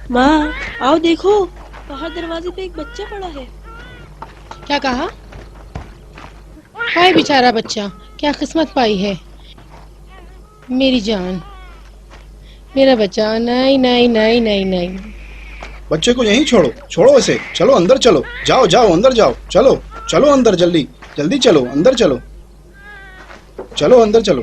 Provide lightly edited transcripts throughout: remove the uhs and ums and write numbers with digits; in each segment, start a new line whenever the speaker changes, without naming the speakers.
माँ आओ देखो, बाहर दरवाजे पे एक बच्चा पड़ा है।
کیا کہا؟ ہائے بیچارہ بچہ، کیا قسمت پائی ہے میری جان، میرا بچہ. نہیں نہیں نہیں نہیں نہیں.
بچے کو یہیں چھوڑو، چھوڑو اسے، چلو اندر چلو، جاؤ جاؤ اندر جاؤ، چلو چلو اندر، جلدی جلدی چلو اندر، چلو چلو اندر چلو.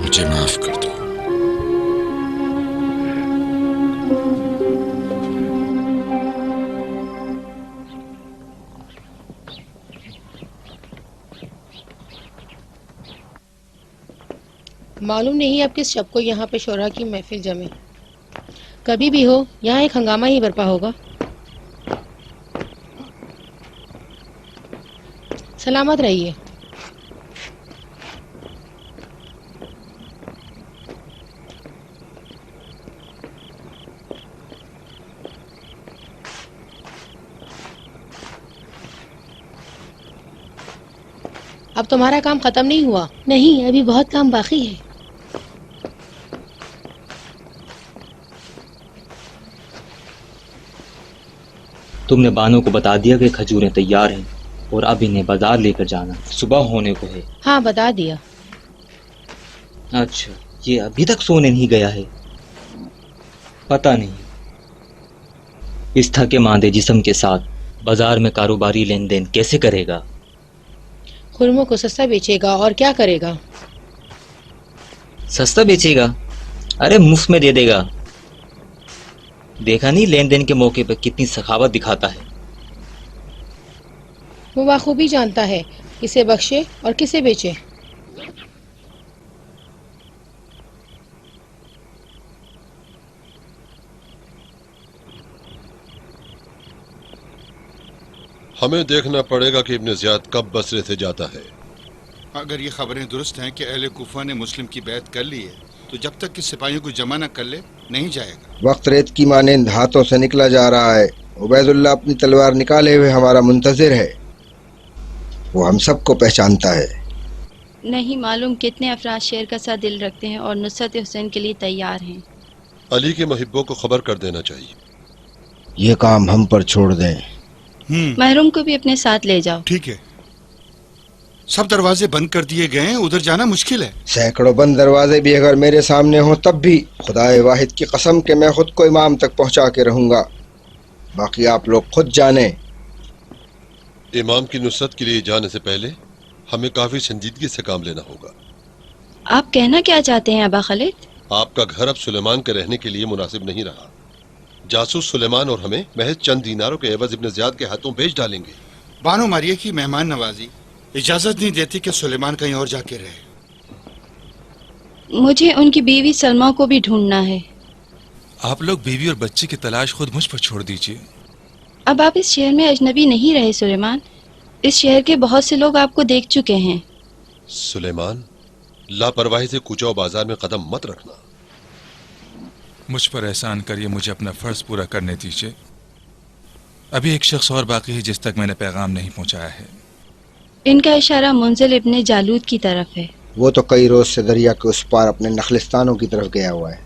مجھے معاف کر دو.
معلوم نہیں اب کس شب کو یہاں پہ شورا کی محفل جمے. کبھی بھی ہو یہاں ایک ہنگامہ ہی برپا ہوگا. سلامت رہیے. اب تمہارا کام ختم نہیں ہوا؟
نہیں، ابھی بہت کام باقی ہے.
تم نے بانو کو بتا دیا کہ کھجوریں تیار ہیں اور اب انہیں بازار لے کر جانا، صبح ہونے کو ہے.
ہاں بتا دیا.
اچھا، یہ ابھی تک سونے نہیں گیا ہے؟ پتہ نہیں، اس تھکے ماندے جسم کے ساتھ بازار میں کاروباری لین دین کیسے کرے گا؟
خرموں کو سستا بیچے گا اور کیا کرے گا؟
سستا بیچے گا؟ ارے مفت میں دے دے گا. دیکھا نہیں لین دین کے موقع پہ کتنی سخاوت دکھاتا ہے.
وہ بخوبی جانتا ہے کسے بخشے اور کسے بیچے.
ہمیں دیکھنا پڑے گا کہ ابن زیاد کب بصرے سے جاتا ہے.
اگر یہ خبریں درست ہیں کہ اہل کوفہ نے مسلم کی بیعت کر لی ہے تو جب تک کہ سپاہیوں کو جمع نہ کر لے نہیں جائے گا.
وقت ریت کی مانند ہاتھوں سے نکلا جا رہا ہے. عبید اللہ اپنی تلوار نکالے ہوئے ہمارا منتظر ہے. وہ ہم سب کو پہچانتا ہے.
نہیں معلوم کتنے افراد شیر کا سا دل رکھتے ہیں اور نصرت حسین کے لیے تیار ہیں.
علی کے محبوں کو خبر کر دینا چاہیے.
یہ کام ہم پر چھوڑ دیں.
محروم کو بھی اپنے ساتھ لے جاؤ.
ٹھیک ہے. سب دروازے بند کر دیے گئے ہیں، ادھر جانا مشکل ہے.
سینکڑوں بند دروازے بھی اگر میرے سامنے ہوں تب بھی خدائے واحد کی قسم کہ میں خود کو امام تک پہنچا کے رہوں گا. باقی آپ لوگ خود جانیں.
امام کی نصرت کے لیے جانے سے پہلے ہمیں کافی سنجیدگی سے کام لینا ہوگا.
آپ کہنا کیا چاہتے ہیں ابا خالد؟
آپ کا گھر اب سلیمان کے رہنے کے لیے مناسب نہیں رہا. جاسوس سلیمان اور ہمیں محض چند دیناروں کے عوض ابن زیاد کے ہاتھوں بیچ ڈالیں گے.
بانو ماریہ کی مہمان نوازی اجازت نہیں دیتی کہ سلیمان کہیں اور جا کے رہے.
مجھے ان کی بیوی سلمہ کو بھی ڈھونڈنا ہے.
آپ لوگ بیوی اور بچے کی تلاش خود مجھ پر چھوڑ دیجیے.
اب آپ اس شہر میں اجنبی نہیں رہے سلیمان. اس شہر کے بہت سے لوگ آپ کو دیکھ چکے ہیں.
سلیمان، لاپرواہی سے کوچہ و بازار میں قدم مت رکھنا.
مجھ پر احسان کریے، مجھے اپنا فرض پورا کرنے دیجیے. ابھی ایک شخص اور باقی ہے جس تک میں نے پیغام نہیں پہنچایا ہے.
ان کا اشارہ منزل ابن جالود کی طرف ہے.
وہ تو کئی روز سے دریا کے اس پار اپنے نخلستانوں کی طرف گیا ہوا ہے.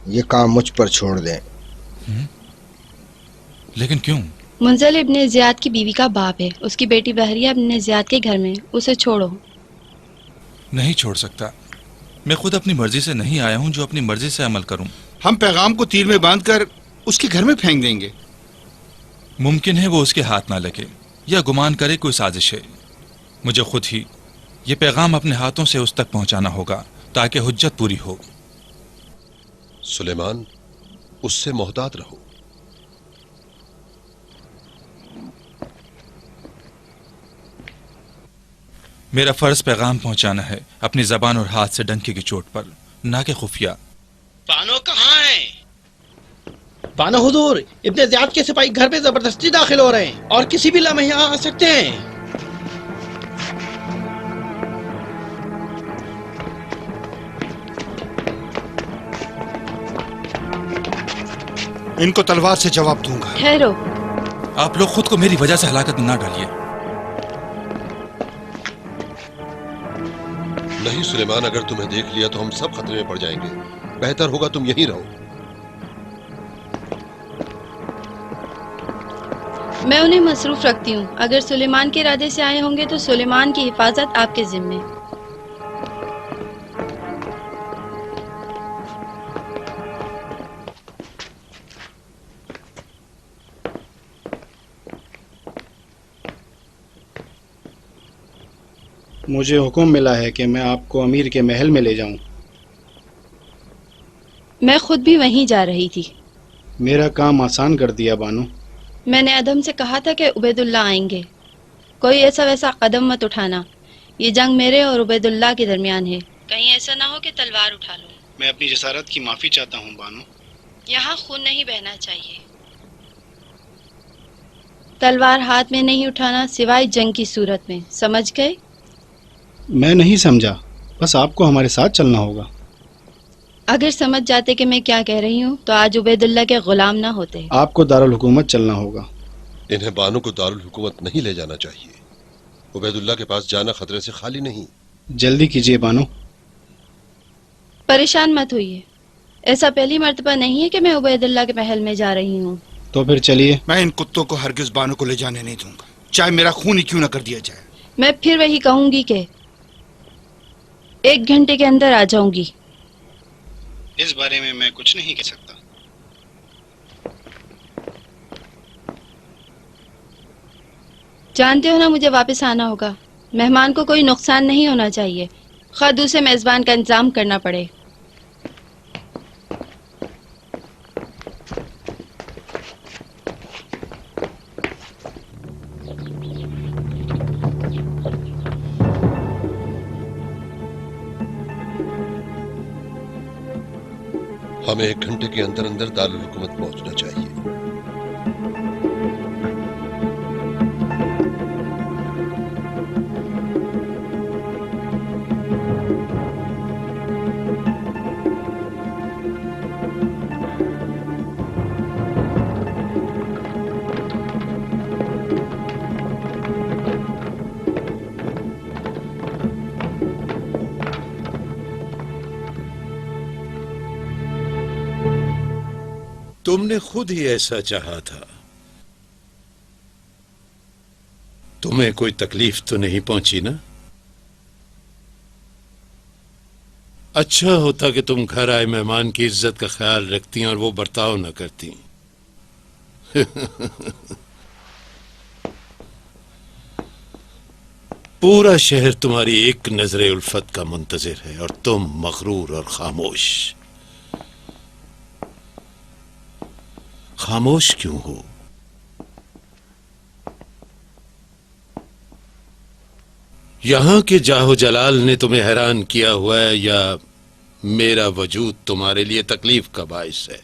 یہ کام مجھ پر چھوڑ دیں.
لیکن کیوں؟
منزل ابن زیاد کی بیوی کا باپ ہے. اس کی بیٹی بحریہ ابن زیاد کے گھر میں. اسے چھوڑو.
نہیں چھوڑ سکتا. میں خود اپنی مرضی سے نہیں آیا ہوں جو اپنی مرضی سے عمل کروں.
ہم پیغام کو تیر میں باندھ کر اس کے گھر میں پھینک دیں گے.
ممکن ہے وہ اس کے ہاتھ نہ لگے یا گمان کرے کوئی سازش ہے. مجھے خود ہی یہ پیغام اپنے ہاتھوں سے اس تک پہنچانا ہوگا تاکہ حجت پوری ہو.
سلیمان، اس سے محتاط رہو.
मेरा फर्ज पैगाम पहुंचाना है अपनी जबान और हाथ से डंके की चोट पर, ना कि खुफिया।
बानो कहाँ है?
बानो हुजूर, इब्ने ज़ियाद के सिपाही घर पे जबरदस्ती दाखिल हो रहे हैं और किसी भी लम्हे यहाँ आ सकते हैं।
इनको तलवार से जवाब दूंगा।
ठहरो।
आप लोग खुद को मेरी वजह से हलाकत में ना डालिए।
नहीं सुलेमान, अगर तुम्हें देख लिया तो हम सब खतरे में पड़ जाएंगे। बेहतर होगा तुम यहीं रहो।
मैं उन्हें मसरूफ रखती हूँ। अगर सुलेमान के इरादे से आए होंगे तो सुलेमान की हिफाजत आपके जिम्मे।
मुझे हुक्म मिला है कि मैं आपको अमीर के महल में ले जाऊं।
मैं खुद भी वहीं जा रही थी।
मेरा काम आसान कर दिया बानो।
मैंने अदम से कहा था कि उबैदुल्ला आएंगे। कोई ऐसा वैसा कदम मत उठाना। ये जंग मेरे और उबैदुल्ला के दरमियान है। कहीं ऐसा ना हो कि तलवार उठा लो।
मैं अपनी जसारत की माफी चाहता हूँ बानो।
यहाँ खून नहीं बहना चाहिए। तलवार हाथ में नहीं उठाना सिवाय जंग की सूरत में, समझ गए?
मैं नहीं समझा, बस आपको हमारे साथ चलना होगा।
अगर समझ जाते कि मैं क्या कह रही हूँ तो आज उबैदुल्ला के गुलाम ना होते।
आपको दारुल हुकूमत चलना होगा।
इन्हें बानो को दारुल हुकूमत नहीं ले जाना चाहिए। उबैदुल्ला के पास जाना खतरे से खाली नहीं।
जल्दी कीजिए बानो।
परेशान मत होइए। ऐसा पहली मर्तबा नहीं है कि मैं उबैदुल्ला के महल में जा रही हूँ।
तो फिर चलिए।
मैं इन कुत्तों को हरगिज बानो को ले जाने नहीं दूंगा, चाहे मेरा खून ही क्यों न कर दिया जाए।
मैं फिर वही कहूंगी कि 1 घंटे के अंदर आ जाऊंगी।
इस बारे में मैं कुछ नहीं कह सकता।
जानते हो ना, मुझे वापस आना होगा। मेहमान को कोई नुकसान नहीं होना चाहिए, खा दूसरे मेजबान का इंतजाम करना पड़े।
हमें 1 घंटे के अंदर अंदर दारुल हुकूमत पहुंचना चाहिए।
तुमने खुद ही ऐसा चाहा था। तुम्हें कोई तकलीफ तो नहीं पहुंची ना? अच्छा होता कि तुम घर आए मेहमान की इज्जत का ख्याल रखती और वो बर्ताव न करती। पूरा शहर तुम्हारी एक नजरे उल्फत का मुंतजिर है और तुम मगरूर और खामोश। खामोश क्यों हो? यहां के जाहो जलाल ने तुम्हें हैरान किया हुआ है या मेरा वजूद तुम्हारे लिए तकलीफ का बाइस है?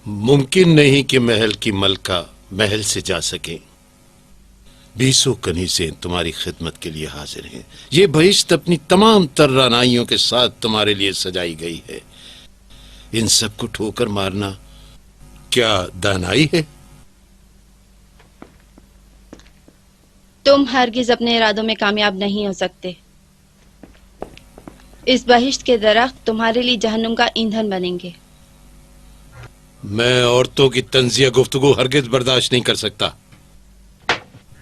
मुमकिन नहीं कि महल की मलका महल से जा सके। 20 कनीज़ें तुम्हारी खिदमत के लिए हाजिर हैं। ये बहिश्त अपनी तमाम तर्रानाइयों के साथ तुम्हारे लिए सजाई गई है। इन सब को ठोकर मारना क्या दानाई है?
तुम हरगिज अपने इरादों में कामयाब नहीं हो सकते। इस बहिश्त के दरख्त तुम्हारे लिए जहन्नुम का ईंधन बनेंगे।
मैं औरतों की तंजिया गुफ्तगू हरगिज बर्दाश्त नहीं कर सकता।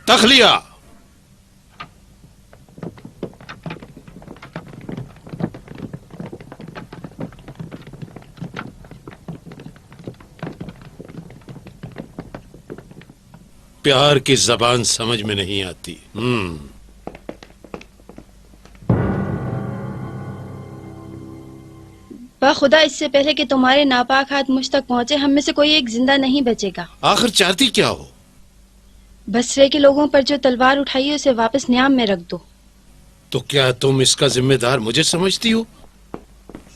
तखलिया प्यार की जबान समझ में नहीं आती।
खुदा इससे पहले कि तुम्हारे नापाक हाथ मुझ तक पहुंचे हम में से कोई एक जिंदा नहीं बचेगा।
आखिर चाहती क्या हो?
बसरे के लोगों पर जो तलवार उठाई है उसे वापस न्याम में रख दो।
तो क्या तुम इसका जिम्मेदार मुझे समझती हो?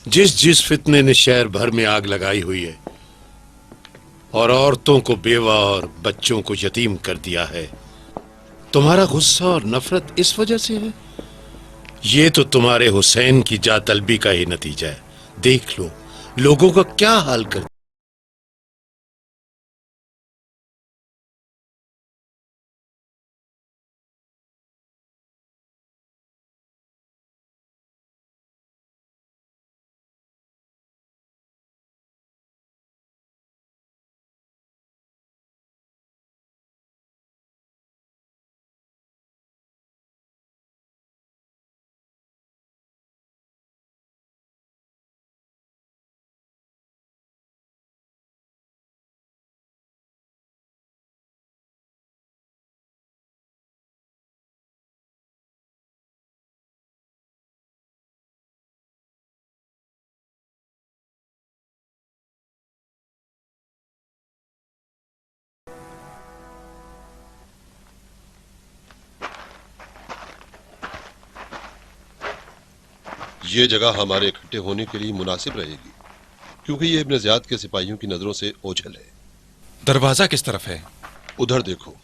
जिस फितने ने शहर भर में आग लगाई हुई है और औरतों को बेवा और बच्चों को यतीम कर दिया है, तुम्हारा गुस्सा और नफरत इस वजह से है? ये तो तुम्हारे हुसैन की जातलबी का ही नतीजा है। देख लो लोगों का क्या हाल कर।
ये जगह हमारे इकट्ठे होने के लिए मुनासिब रहेगी, क्योंकि ये इब्न ज़ियाद के सिपाहियों की नजरों से ओझल है।
दरवाजा किस तरफ है?
उधर देखो,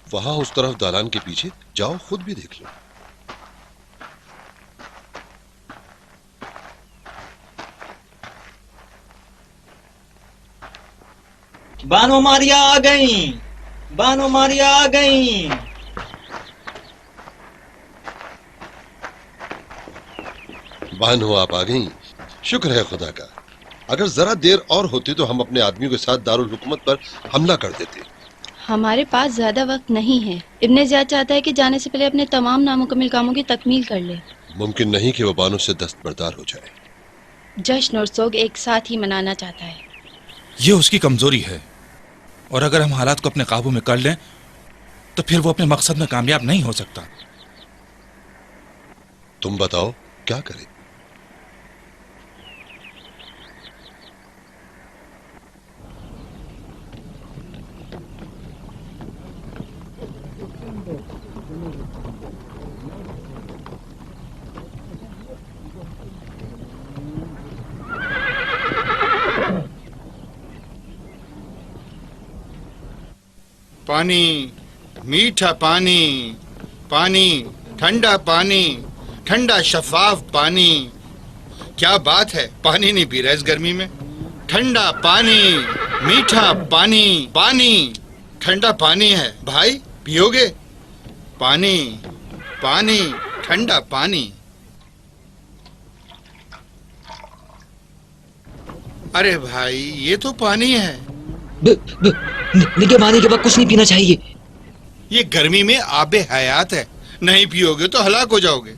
वहां उस तरफ दालान के पीछे। जाओ खुद भी देख लो।
बानो मारिया आ गई, बानो मारिया आ गई।
बानो आप आ गई, शुक्र है खुदा का। अगर जरा देर और होती तो हम अपने आदमियों के साथ दारुल हुकूमत पर हमला कर देते।
हमारे पास ज्यादा वक्त नहीं है। इब्ने ज़ियाद चाहता है कि जाने से पहले अपने तमाम नामुकम्मल कामों की तकमील कर ले।
मुमकिन नहीं कि वो बानो से दस्तबरदार हो जाए।
जश्न और सोग एक साथ ही मनाना चाहता है।
ये उसकी कमजोरी है, और अगर हम हालात को अपने काबू में कर लें तो फिर वो अपने मकसद में कामयाब नहीं हो सकता।
तुम बताओ क्या करें?
पानी, मीठा पानी, पानी, ठंडा पानी, ठंडा शफाफ पानी। क्या बात है, पानी नहीं पी रहा इस गर्मी में? ठंडा पानी, मीठा पानी, पानी, ठंडा पानी है भाई, पियोगे? पानी, पानी, ठंडा पानी। अरे भाई ये तो पानी है।
निगहबानी के वक्त कुछ नहीं पीना चाहिए।
ये गर्मी में आबे हयात है, नहीं पियोगे तो हलाक हो जाओगे।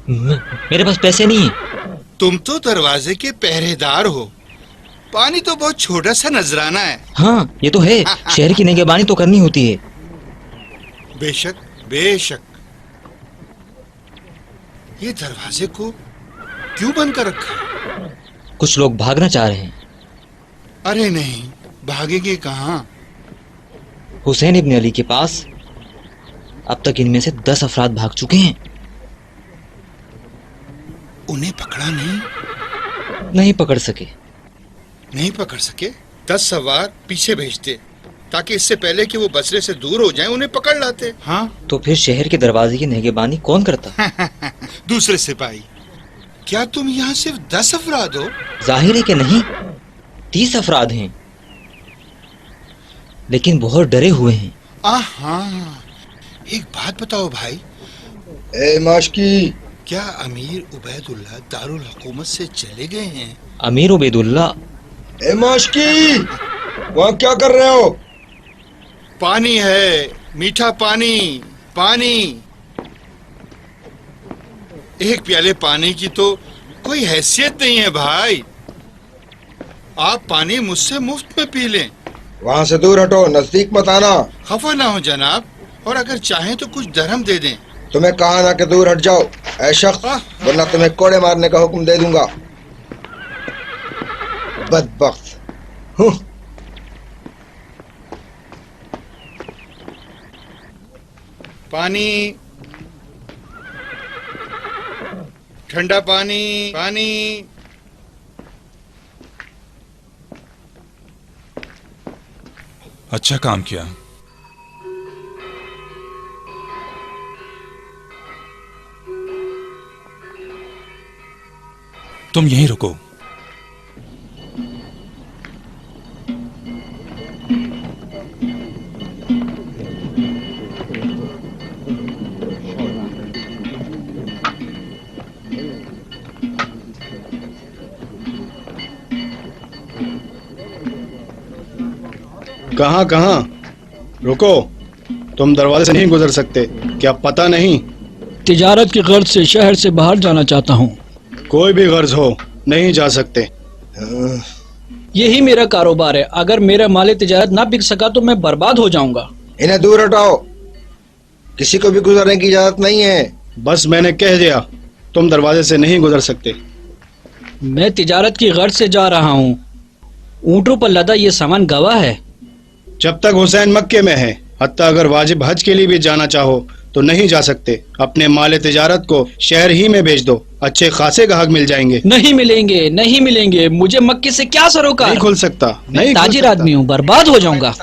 मेरे पास पैसे नहीं है।
तुम तो दरवाजे के पहरेदार हो, पानी तो बहुत छोटा सा नजराना है।
हाँ ये तो है, शहर की निगहबानी तो करनी होती है।
बेशक बेशक। ये दरवाजे को क्यों बंद कर रखा है?
कुछ लोग भागना चाह रहे हैं।
अरे नहीं, भागेंगे कहाँ?
हुसैन इब्न अली के पास अब तक इनमें से 10 अफराद भाग चुके हैं।
उन्हें पकड़ा नहीं?
नहीं पकड़ सके।
नहीं पकड़ सके? 10 सवार पीछे भेजते ताकि इससे पहले कि वो बसरे से दूर हो जाएं उन्हें पकड़ लाते। हाँ
तो फिर शहर के दरवाजे की निगहबानी कौन करता?
दूसरे सिपाही। क्या तुम यहाँ सिर्फ 10 अफराद हो?
जाहिर है कि नहीं, 30 अफराद हैं, लेकिन बहुत डरे हुए हैं।
हाँ, एक बात बताओ भाई।
ए माशकी,
क्या अमीर उबैदुल्ला दारुल हुकूमत से चले गए हैं?
अमीर उबैदुल्ला?
ए माशकी, वहाँ क्या कर रहे हो?
पानी है, मीठा पानी, पानी। एक प्याले पानी की तो कोई हैसियत नहीं है भाई। आप पानी मुझसे मुफ्त में पी लें।
वहाँ से दूर हटो, नजदीक मत आना।
खफा ना हो जनाब, और अगर चाहें तो कुछ दरहम दे दें।
तुम्हें कहा ना कि दूर हट जाओ ऐ शख्स, वरना तुम्हें कोड़े मारने का हुक्म दे दूंगा। बदबख्त।
पानी, ठंडा पानी, पानी।
अच्छा काम किया। तुम यहीं रुको।
कहाँ कहाँ? रुको, तुम दरवाजे से नहीं गुजर सकते, क्या पता नहीं?
तिजारत की गर्ज से शहर से बाहर जाना चाहता हूँ।
कोई भी गर्ज हो, नहीं जा सकते।
यही मेरा कारोबार है, अगर मेरा माल तिजारत ना बिक सका तो मैं बर्बाद हो जाऊंगा।
इन्हें दूर हटाओ, किसी को भी गुजरने की इजाजत नहीं है।
बस मैंने कह दिया, तुम दरवाजे से नहीं गुजर सकते।
मैं तिजारत की गर्ज से जा रहा हूँ, ऊँटों पर लदा ये सामान गवाह है।
जब तक हुसैन मक्के में है, हत्ता अगर वाजिब हज के लिए भी जाना चाहो तो नहीं जा सकते। अपने माल तिजारत को शहर ही में भेज दो, अच्छे खासे ग्राहक मिल जाएंगे।
नहीं मिलेंगे, नहीं मिलेंगे, मुझे मक्के से क्या सरोकार?
नहीं खुल सकता, नहीं खुल
ताजिर
सकता।
आदमी हूँ, बर्बाद हो जाऊंगा।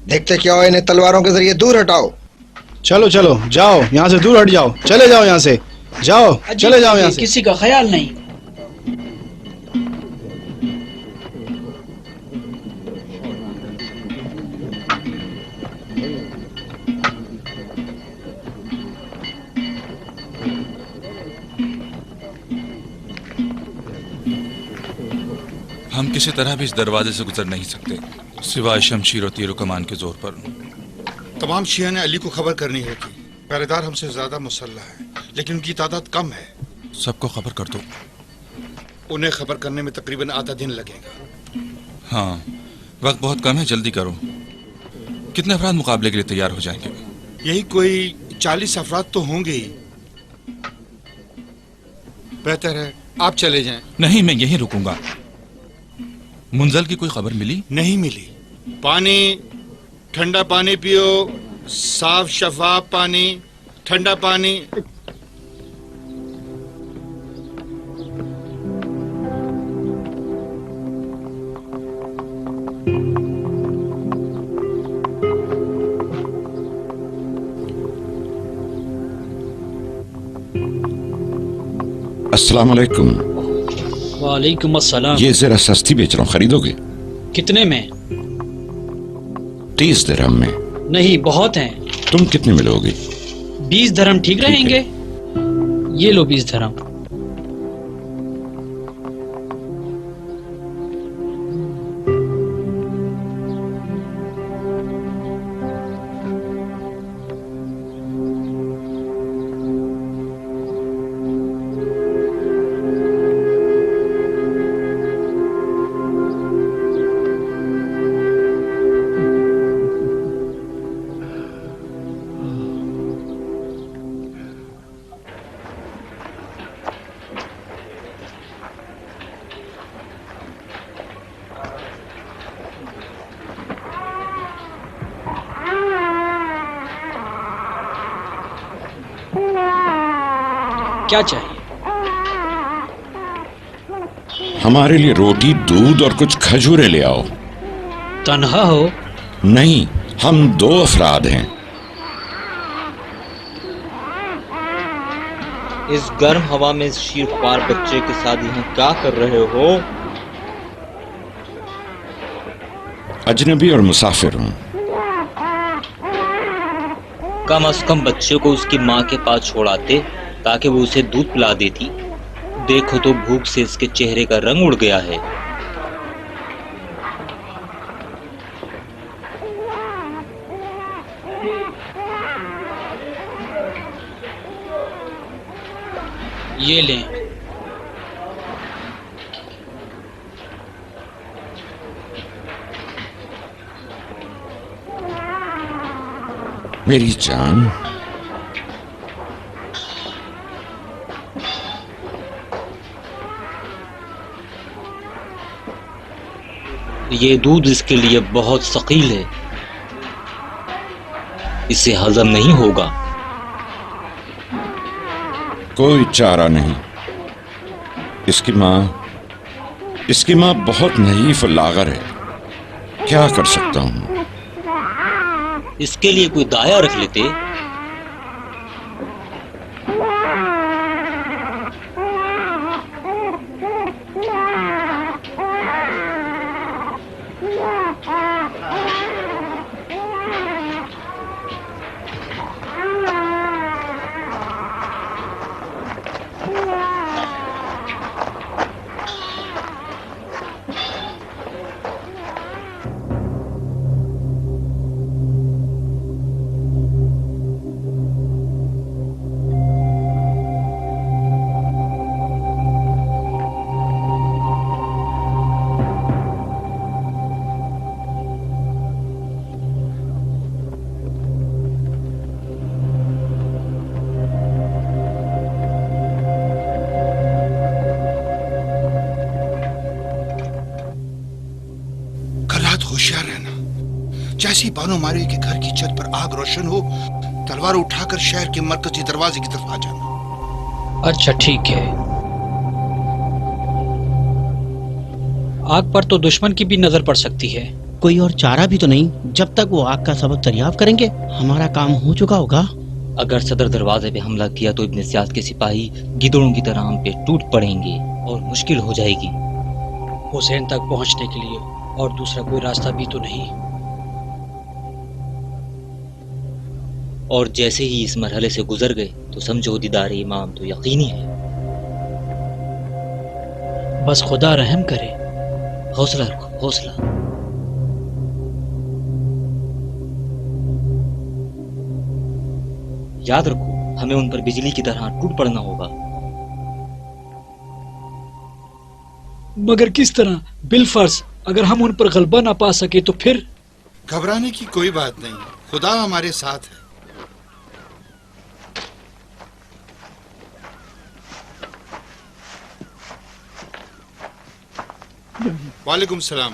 देखते क्या हो, इन्हें तलवारों के जरिए दूर हटाओ।
चलो चलो, जाओ यहाँ से, दूर हट जाओ, चले जाओ यहाँ से, जाओ, चले जाओ यहाँ से।
किसी का ख्याल नहीं।
हम किसी तरह भी इस दरवाजे से गुजर नहीं सकते, सिवाय शमशीर और तीर कमान के जोर पर।
तमाम शिया ने अली को खबर करनी होगी। पहरेदार हमसे ज्यादा मुसल्लह है, लेकिन उनकी तादाद कम है।
सबको खबर कर दो।
उन्हें खबर करने में तकरीबन आधा दिन लगेगा।
हाँ, वक्त बहुत कम है, जल्दी करो। कितने अफराद मुकाबले के लिए तैयार हो जाएंगे?
यही कोई 40 अफराद तो होंगे ही। बेहतर है आप चले जाएं।
नहीं, मैं यहीं रुकूंगा। मुंजल की कोई खबर मिली?
नहीं मिली। पानी, ठंडा पानी पियो, साफ शफाफ पानी, ठंडा पानी।
अस्सलाम वालेकुम।
वालेकुम अस्सलाम।
ये जरा सस्ती बेच रहा हूँ, खरीदोगे?
कितने में?
30 दिरहम में।
नहीं, बहुत हैं।
तुम कितने में लोगे?
20 धर्म ठीक रहेंगे? ये लो 20 धर्म। क्या चाहिए?
हमारे लिए रोटी, दूध और कुछ खजूरें ले आओ।
तन्हा हो?
नहीं, हम 2 अफराद हैं।
इस गर्म हवा में इस शीरख्वार बच्चे के साथ यहाँ क्या कर रहे हो?
अजनबी और मुसाफिर हूँ।
कम से कम बच्चे को उसकी माँ के पास छोड़ाते ताकि वो उसे दूध पिला देती। देखो तो भूख से इसके चेहरे का रंग उड़ गया है।
یہ لیں.
میری جان،
یہ دودھ اس کے لیے بہت ثقیل ہے، اسے ہضم نہیں ہوگا.
کوئی چارہ نہیں. اس کی ماں بہت نحیف لاغر ہے. کیا کر سکتا ہوں؟
اس کے لیے کوئی دایا رکھ لیتے.
ہوشیار رہنا. جیسی بانو ماری کے گھر کی چھت پر آگ روشن ہو، تلوار اٹھا کر شہر کے مرکزی دروازے کی طرف آ جانا.
اچھا ٹھیک ہے. آگ پر تو دشمن کی بھی نظر پڑ سکتی ہے.
کوئی اور چارہ بھی تو نہیں؟ جب تک وہ آگ کا سبب دریافت کریں گے ہمارا کام ہو چکا ہوگا.
اگر صدر دروازے پہ حملہ کیا تو ابن زیاد کے سپاہی گیدڑوں کی طرح ہم پہ ٹوٹ پڑیں گے اور مشکل ہو جائے گی.
حسین تک پہنچنے کے لیے اور دوسرا کوئی راستہ بھی تو نہیں.
اور جیسے ہی اس مرحلے سے گزر گئے تو سمجھو دیدار امام تو یقینی ہے.
بس خدا رحم کرے.
حوصلہ رکھو، حوصلہ. یاد رکھو ہمیں ان پر بجلی کی طرح ٹوٹ پڑنا ہوگا.
مگر کس طرح؟ بالفرض اگر ہم ان پر غلبہ نہ پا سکے تو پھر؟
گھبرانے کی کوئی بات نہیں، خدا ہمارے ساتھ ہے. وعلیکم السلام.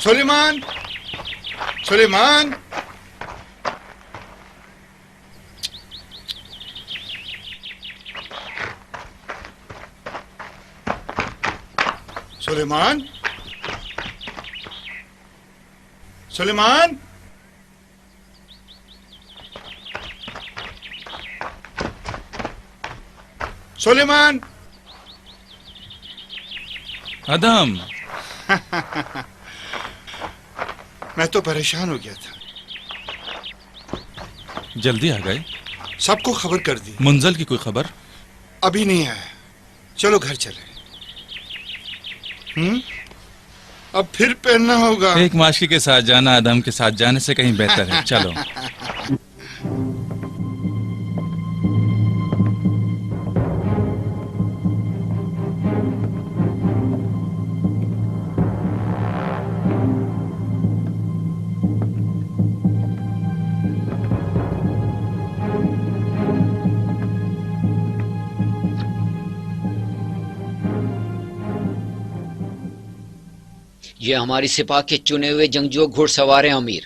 سلیمان، سلیمان، سلیمان، سلیمان. سلیمان.
ادم،
میں تو پریشان ہو گیا تھا.
جلدی آ گئے.
سب کو خبر کر دی.
منزل کی کوئی خبر؟
ابھی نہیں آیا. چلو گھر چلے. اب پھر پہننا ہوگا.
ایک معاشی کے ساتھ جانا ادم کے ساتھ جانے سے کہیں بہتر ہے. چلو.
یہ ہماری سپاہ کے چنے ہوئے جنگجو گھڑ سوار ہیں امیر.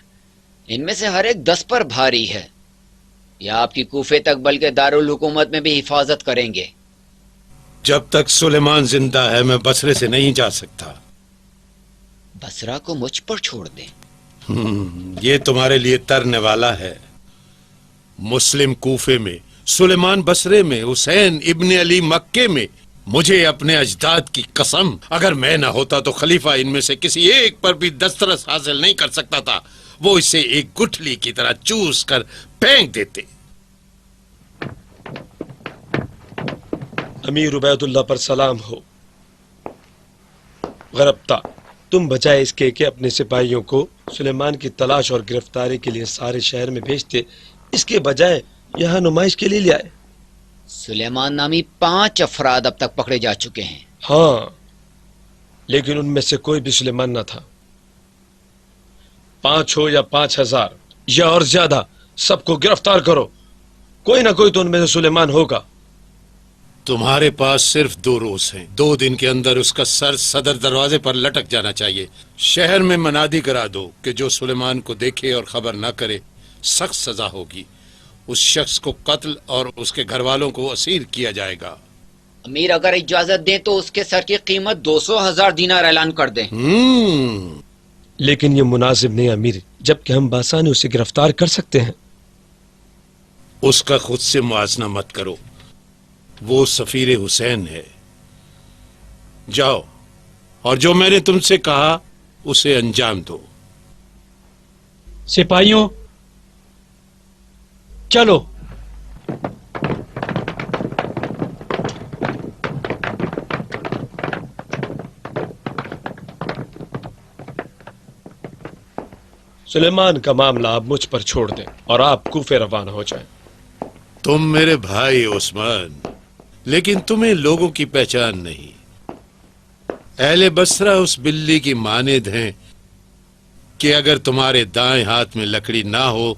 ان میں سے ہر ایک 10 پر بھاری ہے. یہ آپ کی کوفے تک بلکہ دارالحکومت میں بھی حفاظت کریں گے.
جب تک سلیمان زندہ ہے میں بصرے سے نہیں جا سکتا.
بصرہ کو مجھ پر چھوڑ دیں.
یہ تمہارے لیے ترنے والا ہے. مسلم کوفے میں، سلیمان بصرے میں، حسین ابن علی مکے میں. مجھے اپنے اجداد کی قسم اگر میں نہ ہوتا تو خلیفہ ان میں سے کسی ایک پر بھی دسترس حاصل نہیں کر سکتا تھا. وہ اسے ایک گٹھلی کی طرح چوس کر پھینک دیتے.
امیر عبید اللہ پر سلام ہو. गरब्ता, तुम बजाय इसके कि अपने सिपाहियों को सुलेमान की तलाश और गिरफ्तारी के लिए सारे शहर में भेजते, इसके बजाय यहाँ नुमाइश के लिए ले आए।
सुलेमान नामी 5 अफराद अब तक पकड़े जा चुके हैं।
हाँ, लेकिन उनमें से कोई भी सुलेमान न था। 5 हो या 5000 या और ज्यादा, सबको गिरफ्तार करो। कोई ना कोई तो उनमें से सुलेमान होगा।
तुम्हारे पास सिर्फ 2 रोज हैं। 2 दिन के अंदर उसका सर सदर दरवाजे पर लटक जाना चाहिए। शहर में मनादी करा दो कि जो सुलेमान को देखे और खबर ना करे, सख्त सजा होगी। उस शख्स को कत्ल और उसके घर वालों को असीर किया जाएगा।
अमीर अगर इजाजत दे तो उसके सर की कीमत 200,000 दीनार ऐलान कर दें।
लेकिन ये मुनासिब नहीं अमीर, जबकि हम बासानी उसे गिरफ्तार कर सकते हैं।
उसका खुद से मुआजना मत करो, वो सफीर हुसैन है। जाओ और जो मैंने तुमसे कहा उसे अंजाम दो।
सिपाहियों, चलो।
सुलेमान का मामला आप मुझ पर छोड़ दें और आप कूफे रवाना हो जाएं।
तुम मेरे भाई उस्मान, लेकिन तुम्हें लोगों की पहचान नहीं। अहले बसरा उस बिल्ली की मानेद हैं कि अगर तुम्हारे दाएं हाथ में लकड़ी ना हो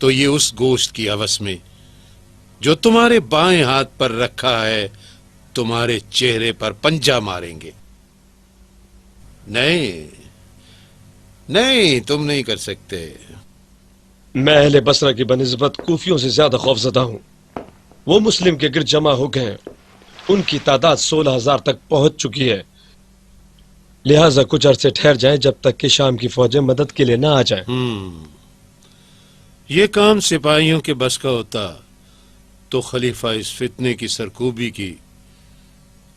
तो ये उस गोश्त की हवस में जो तुम्हारे बाएं हाथ पर रखा है तुम्हारे चेहरे पर पंजा मारेंगे। नहीं नहीं, तुम नहीं कर सकते।
मैं अहले बसरा की बनिस्बत कूफियों से ज्यादा खौफजदा हूं। वो मुस्लिम के गिर्द जमा हो गए हैं। उनकी तादाद 16,000 तक पहुंच चुकी है। लिहाजा कुछ अरसे ठहर जाएं जब तक कि शाम की फौजें मदद के लिए ना आ जाएं।
ये काम सिपाहियों के बस का होता तो खलीफा इस फितने की सरकूबी की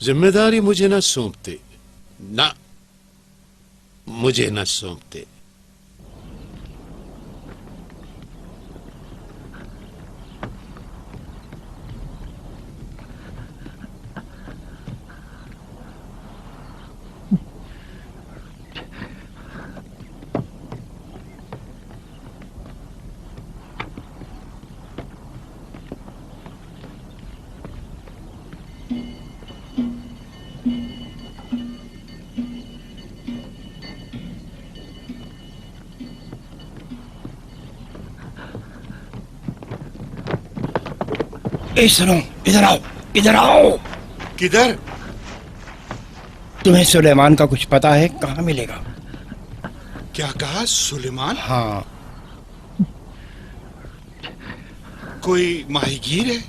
जिम्मेदारी मुझे न सौंपते, ना मुझे न सौंपते।
ए सुनो, इधर आओ, इधर आओ।
किधर?
तुम्हें सुलेमान का कुछ पता है? कहाँ मिलेगा?
क्या कहा? सुलेमान?
हाँ।
कोई माहीगीर है?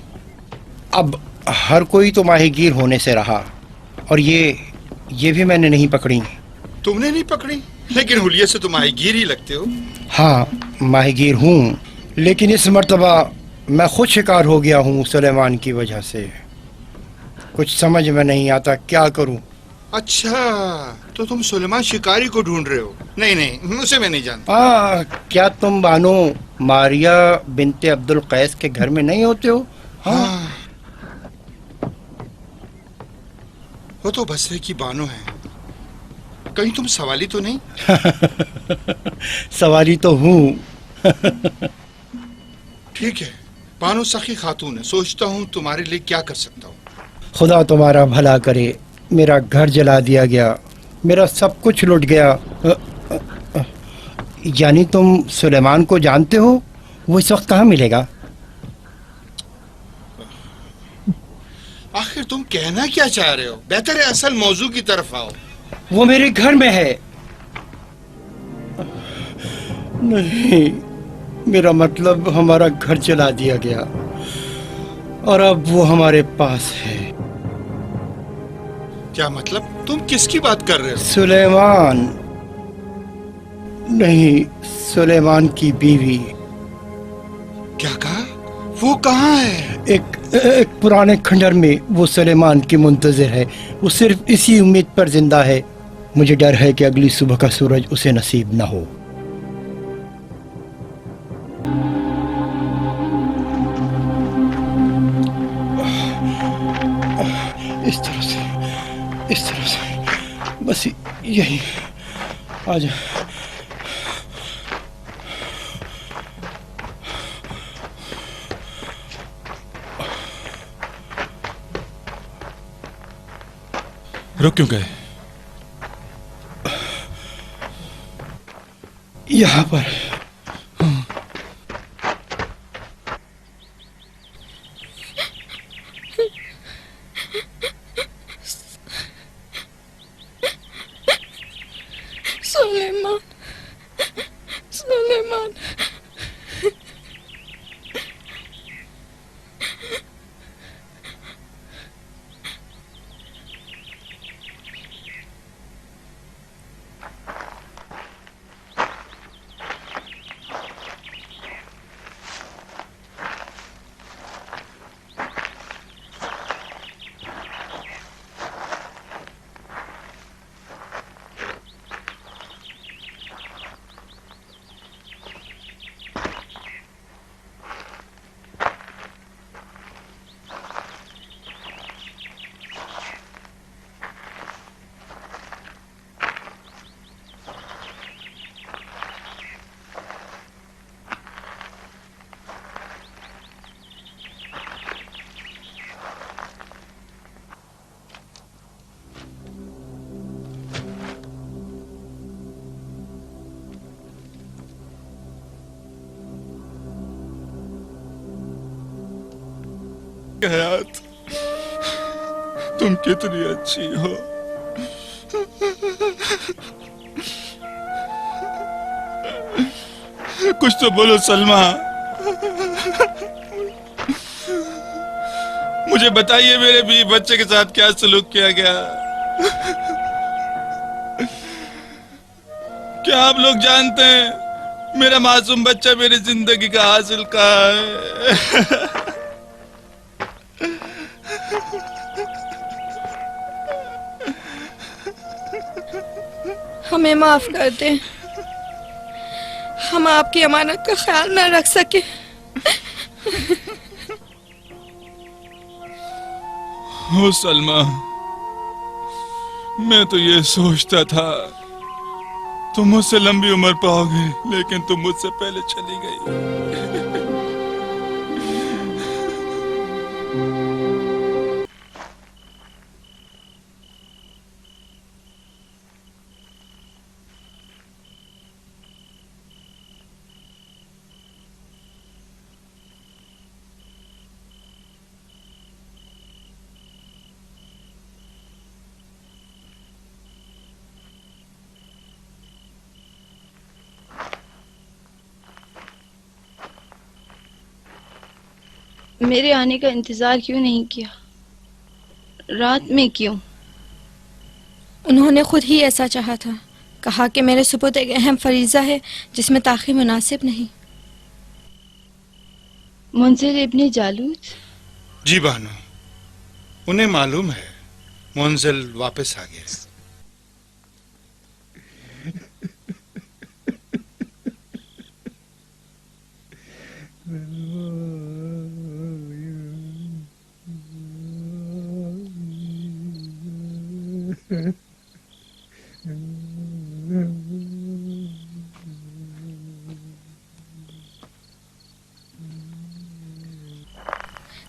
अब हर कोई तो माहीगीर होने से रहा, और ये भी मैंने नहीं पकड़ी।
तुमने नहीं पकड़ी? लेकिन हुलिये से तुम माहीगीर ही लगते हो।
हाँ, माहीगीर हूँ, लेकिन इस मर्तबा मैं खुद शिकार हो गया हूँ सुलेमान की वजह से। कुछ समझ में नहीं आता क्या करूँ।
अच्छा, तो तुम सुलेमान शिकारी को ढूंढ रहे हो? नहीं नहीं, उसे मैं नहीं जानता।
क्या तुम बानो मारिया बिनते अब्दुल कैस के घर में नहीं होते हो?
हाँ, वो तो बसरे की बानो है। कहीं तुम सवाली तो नहीं?
सवाली तो हूँ।
ठीक है, बानो सखी खातून है। सोचता हूँ तुम्हारे लिए क्या कर सकता हूँ।
खुदा तुम्हारा भला करे। मेरा घर जला दिया गया, मेरा सब कुछ लुट गया। यानी तुम सुलेमान को जानते हो? वो इस वक्त कहाँ मिलेगा?
आखिर तुम कहना क्या चाह रहे हो? बेहतर है असल मौजू की तरफ आओ।
वो मेरे घर में है। नहीं, मेरा मतलब हमारा घर जला दिया गया और अब वो हमारे पास है।
क्या मतलब? तुम किसकी बात कर रहे हो?
सुलेमान नहीं, सुलेमान की बीवी।
क्या कहा? वो कहाँ है?
एक पुराने खंडर में वो सुलेमान की मुंतजिर है। वो सिर्फ इसी उम्मीद पर जिंदा है। मुझे डर है कि अगली सुबह का सूरज उसे नसीब न हो। इस तरह से बस यही आ जा।
रुक क्यों गए?
यहाँ पर
सुलेमान, सुलेमान।
हयात, तुम कितनी अच्छी हो। कुछ तो बोलो सलमा। मुझे बताइए मेरे बीवी बच्चे के साथ क्या सलूक किया गया। क्या आप लोग जानते हैं मेरा मासूम बच्चा मेरी जिंदगी का हासिल कहाँ है?
हमें माफ कर दें, हम आपकी अमानत का ख्याल न रख सके।
हो सलमा, मैं तो ये सोचता था तुम मुझसे लंबी उम्र पाओगे, लेकिन तुम मुझसे पहले चली गई।
मेरे आने का इंतजार क्यों नहीं किया? रात में क्यों?
उन्होंने खुद ही ऐसा चाहा था। कहा कि मेरे सुपुर्द एक अहम फरीजा है जिसमें ताख़ीर मुनासिब नहीं।
मुंजिल इब्ने जालूत?
जी बानो, उन्हें मालूम है मुंजिल वापस आ गया।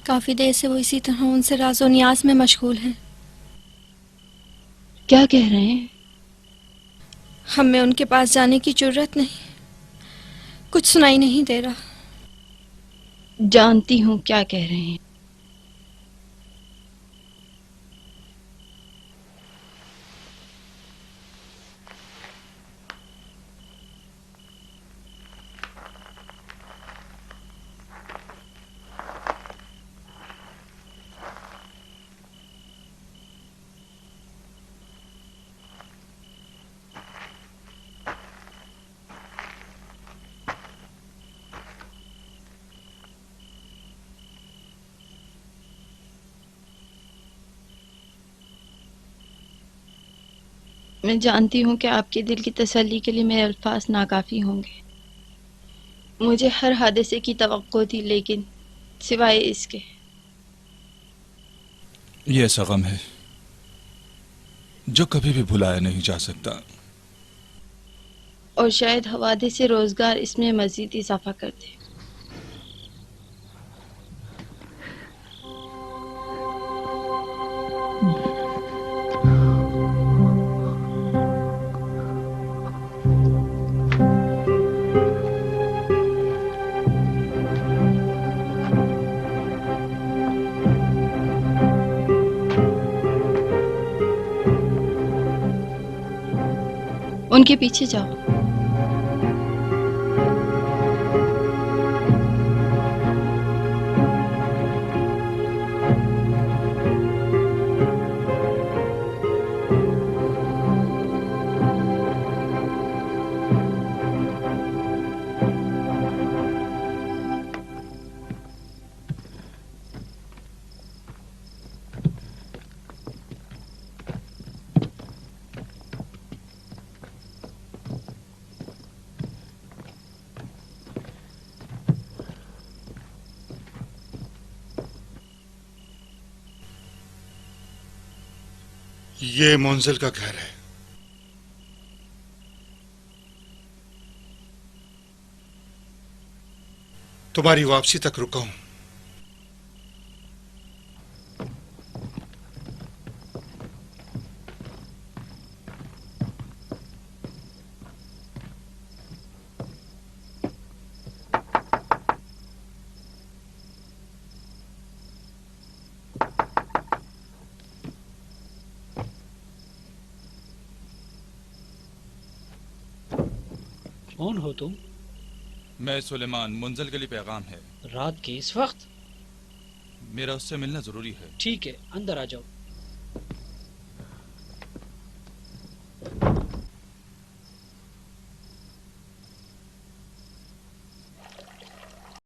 काफी देर से वो इसी तरह उनसे राज़ो नियाज में मशगूल हैं।
क्या कह रहे हैं?
हमें उनके पास जाने की जुर्रत नहीं, कुछ सुनाई नहीं दे रहा।
जानती हूँ क्या कह रहे हैं। मैं जानती हूँ कि आपके दिल की तसल्ली के लिए मेरे अल्फाज नाकाफी होंगे। मुझे हर हादसे की तवक्को थी, लेकिन सिवाय इसके।
ये ऐसा गम है जो कभी भी भुलाया नहीं जा सकता।
और शायद हवादे से रोजगार इसमें मजीद इजाफा कर दे। उनके पीछे जाओ।
ये मुंजिल का घर है। तुम्हारी वापसी तक रुका हूं।
कौन हो तुम?
मैं सुलेमान, मुंजिल के लिए पैगाम है।
रात के इस वक्त?
मेरा उससे मिलना जरूरी है।
ठीक है, अंदर आ जाओ।